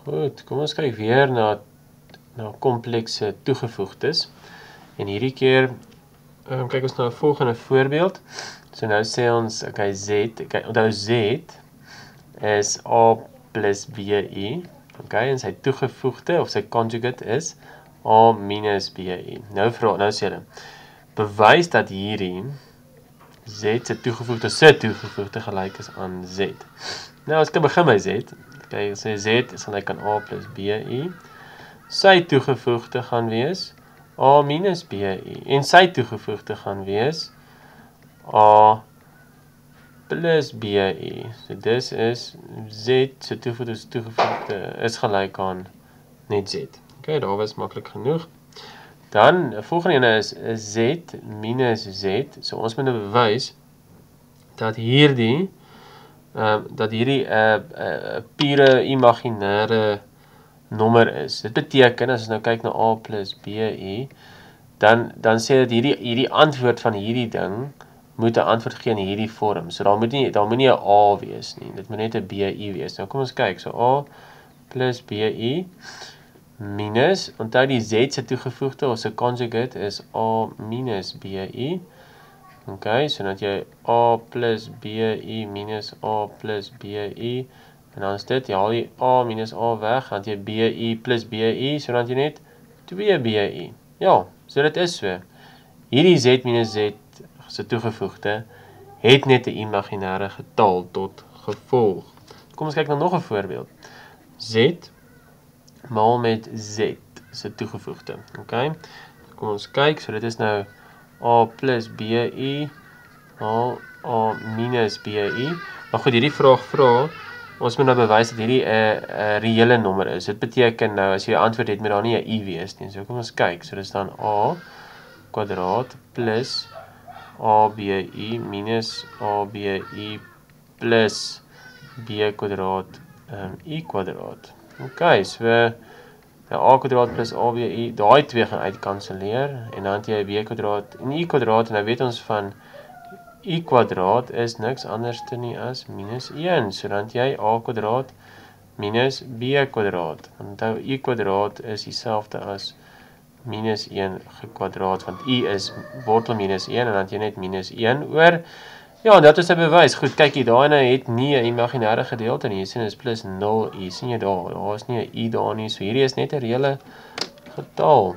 Goed, kom ons kyk weer na komplekse toegevoegdes. En hierdie keer kyk ons na 'n volgende voorbeeld. So nou sê ons, okay, Z, onthou Z is A plus BI, okay, en sy toegevoegde of sy conjugate is A minus BI. Nou sê hulle, bewys dat hierdie Z se toegevoegde gelyk is aan Z. Nou as ek begin by Z, okay, sê Z is gelyk aan A plus BI. Sy toegevoegde gaan wees A minus BI en sy toegevoegde gaan wees A plus BI. So dis is Z se toegevoegde is gelyk aan net Z. Okay, daar was maklik genoeg. Dan, die volgende ene is Z minus Z. So ons moet nou bewys dat hierdie pure imaginêre nommer is. Dit beteken, as ons nou kyk na A plus BI, dan sê dit hierdie antwoord van hierdie ding moet 'n antwoord gee in hierdie vorm. So daar moet nie 'n A wees nie. Dit moet net 'n BI wees. Nou kom ons kyk. So A plus BI minus, onthou die Z se toegevoegde of sy conjugate is A minus BI. Okay, so dan het jy A plus BI minus A plus BI. En dan is dit, jy haal die A minus A weg, dan het jy BI plus BI, so dan het jy net 2 BI. Ja, so dit is so. Hierdie Z minus Z se toegevoegde het net 'n imaginêre getal tot gevolg. Kom ons kyk na nog 'n voorbeeld. Z maal met Z se toegevoegde. Okay? Kom ons kyk, so dit is nou A plus BI maal A minus BI. Maar goed, hierdie vraag vra, ons moet nou bewys dat hierdie 'n reële nommer is. Dit beteken nou, as jy 'n antwoord het, moet daar nie 'n I wees nie. So kom ons kyk, so dit is dan A kwadraat plus ABI minus ABI plus B kwadraat I kwadraat. Okay, so A kwadraat plus ABI, daai twee gaan uitkanselleer, en dan het jy B kwadraat en I kwadraat, en nou weet ons van I kwadraat is niks anders nie as minus 1, so dan het jy A kwadraat minus B kwadraat. Onthou, I kwadraat is dieselfde as minus 1 gekwadraat, want I is wortel minus 1, en dan het jy net minus 1 oor. Ja, en dat is 'n bewys. Goed, kyk hier, daai het nie 'n imaginêre gedeelte nie. Jy sien, is plus 0 I. Sien jy daar is nie 'n I daar nie, so hierdie is net 'n reële getal.